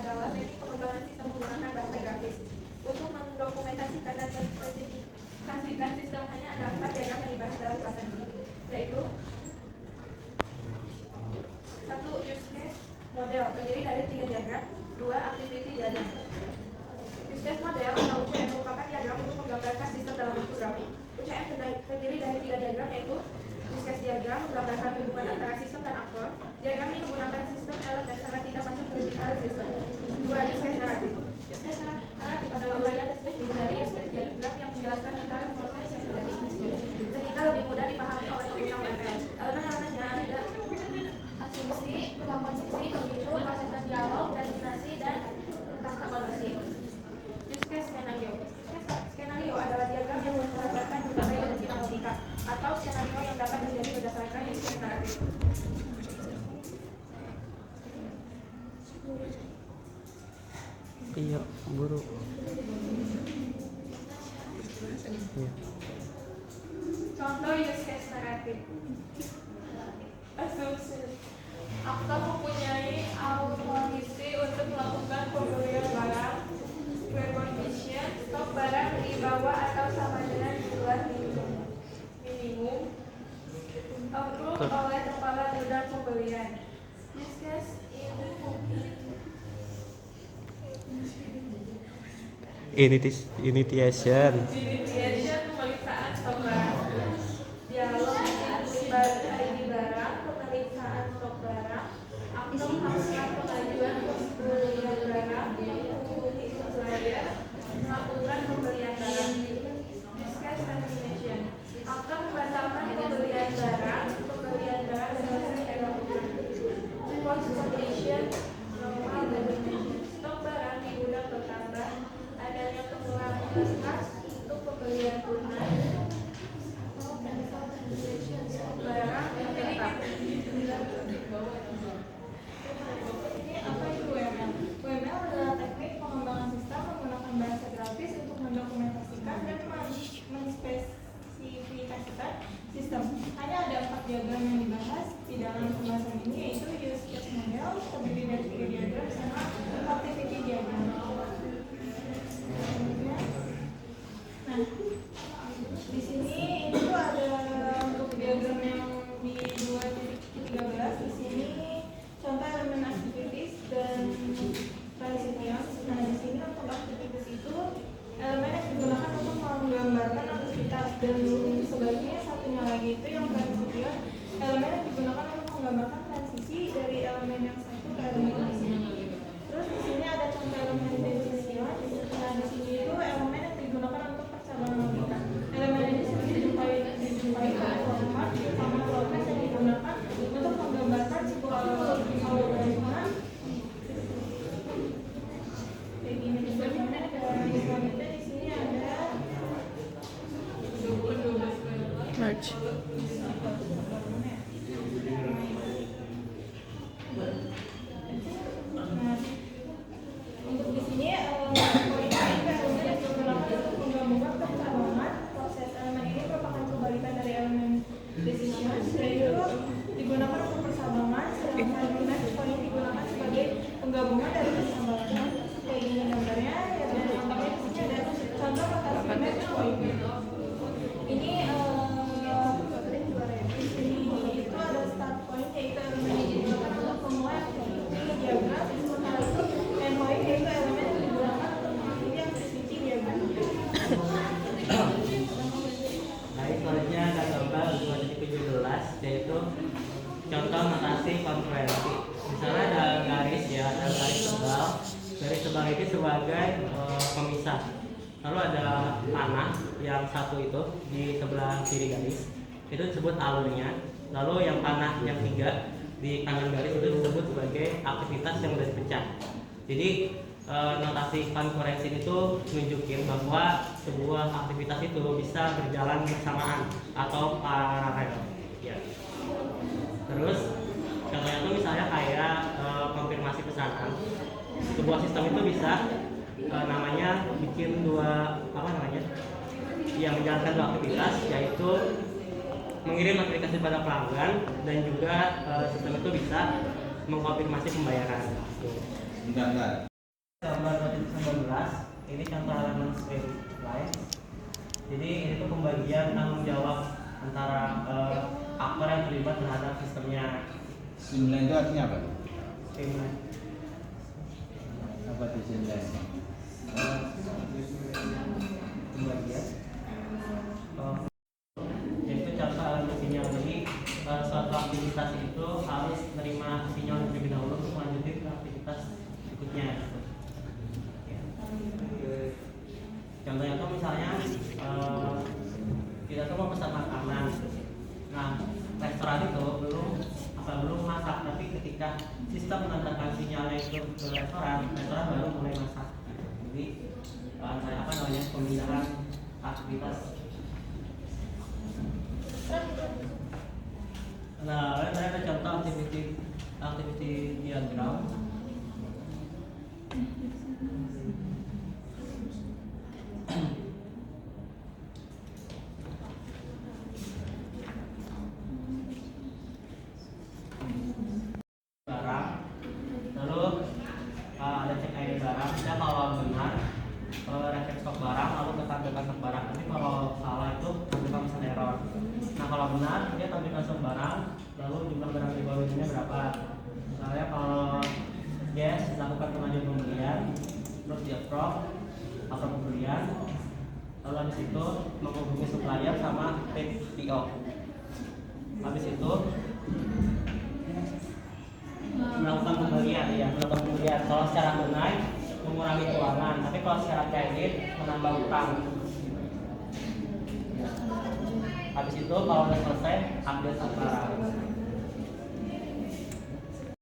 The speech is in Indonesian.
adalah teknik pengembangan sistem menggunakan bahasa grafis. Untuk mendokumentasikan dan menspesifikasikan sistem hanya ada 4 diagram yang dibahas dalam kelas ini, yaitu 1. Use case model terdiri dari 3 diagram. 2. Activity diagram. Use case model atau UCM merupakan diagram untuk menggambarkan sistem dalam bentuk grafik. UCM terdiri dari 3 diagram, yaitu use case diagram menggambarkan hubungan antara sistem dan aktor. Diagram ini menggunakan sistem elemen karena tidak masuk ke detail sistem. 2. Use case naratif. Use case naratif adalah uraian deskripsi dari use case diagram yang menjelaskan tentang proses yang terjadi, sehingga lebih mudah dipahami oleh pengguna UML. Elemen-elemennya ada asumsi, konstruksi, pemicu, proses dan dialog, destinasi, dan tentang evaluasi. Use case skenario. Skenario adalah diagram yang menggambarkan berbagai kemungkinan logika atau skenario yang dapat terjadi berdasarkan use case naratif. Iya, guru. Iya. Contoh use case naratif. Asumsi. Aktor mempunyai autorisi untuk melakukan pembelian barang. Precondition, stok barang di bawah atau sama dengan di luar minimum. Approve oleh kepala gudang pembelian. Use case Initiation. Pemeriksaan stok barang. Dialog ID barang, pemeriksaan stok barang, aktor melakukan pengajuan pembelian barang, menghubungi supplier, melakukan pembelian barang. Use case termination. Aktor membatalkan pembelian barang selesai dilakukan. Post condition, normal termination. Stok barang di gudang bertambah, adanya pengurangan bekas untuk pembelian tunai. Barang tetap. Ini apa itu UML? UML adalah teknik pengembangan sistem menggunakan bahasa grafis untuk mendokumentasikan dan menspesifikasikan sistem. Hanya ada 4 diagram yang dibahas di dalam pembahasan ini, yaitu use case model terdiri dari 3 diagram sama activity diagram. Nah, di sini ini tuh ada untuk diagram yang di 2.13. Di sini contoh elemen activities dan transition. Nah, di sini untuk activities itu elemen yang digunakan untuk menggambarkan aktivitas, dan sebaliknya satunya lagi itu yang transition, elemen yang digunakan untuk menggambarkan transisi dari elemen yang satu ke elemen lainnya. Terus di sini ada contoh elemen transition. Nah, di sini itu elemen yang digunakan untuk percabangan logika. Elemen ini sering dijumpai pada format sama proses yang digunakan untuk menggambarkan sebuah algoritma. Kayak gini. Selanjutnya di sini ada Merge. Nah, untuk di sini poinnya itu elemen yang digunakan untuk menggabungkan percabangan. Proses elemen ini merupakan kebalikan dari elemen decision, yaitu digunakan untuk percabangan, sedangkan match point digunakan sebagai penggabungan dari percabangan. Kayak gini gambarnya, ya, dan contohnya di sini ada contoh rotasi match point. Ini di sini itu ada start point, yaitu elemen yang digunakan untuk memulai aktiviti diagram. Sementara itu end point yaitu elemen yang digunakan untuk mengakhiri aktiviti diagram. Baik, selanjutnya ada gambar 2.17, yaitu contoh notasi konferensi. Misalnya ada garis ya, ada garis tebal. Garis tebal ini sebagai pemisah. Lalu ada panah yang satu itu di sebelah kiri garis, itu disebut alurnya. Lalu yang panah yang 3 di kanan garis itu disebut sebagai aktivitas yang sudah dipecah. Jadi notasi konferensi itu menunjukkan bahwa sebuah aktivitas itu bisa berjalan bersamaan atau paralel. Ya. Terus contohnya itu misalnya kayak konfirmasi pesanan. Sebuah sistem itu bisa namanya bikin menjalankan 2 aktivitas, yaitu mengirim notifikasi pada pelanggan dan juga sistem itu bisa mengkonfirmasi pembayaran. Enggak. Gambar 2019 ini contoh halaman streamline. Jadi ini tuh pembagian tanggung jawab antara aktor yang terlibat terhadap sistemnya. Streamline itu artinya apa? Streamline. Apa itu streamline? Pembagian. Yaitu contoh alat sinyal. Jadi suatu aktivitas itu harus menerima sinyal terlebih dahulu untuk melanjutkan ke aktivitas berikutnya. Contohnya tuh misalnya kita tuh mau pesan makanan. Nah, restoran itu belum masak, tapi ketika sistem menandakan sinyalnya itu ke restoran baru mulai masak. Jadi pemindahan aktivitas. Nah, ini ada contoh activity diagram. Barang, lalu ada cek ID barang. Kita kalau benar recek stok barang, lalu tampilkan stok barang. Tapi kalau salah itu tampilkan pesan error. Nah, kalau benar dia tampilkan stok barang, lalu jumlah barang di bawah ini berapa. Misalnya kalau yes, lakukan pengajuan pembelian, terus di approve pembelian, lalu habis itu menghubungi supplier sama PO. Habis itu melakukan pembelian, kalau secara tunai mengurangi keuangan, tapi kalau secara kredit menambah utang. Habis itu kalau udah selesai update barang.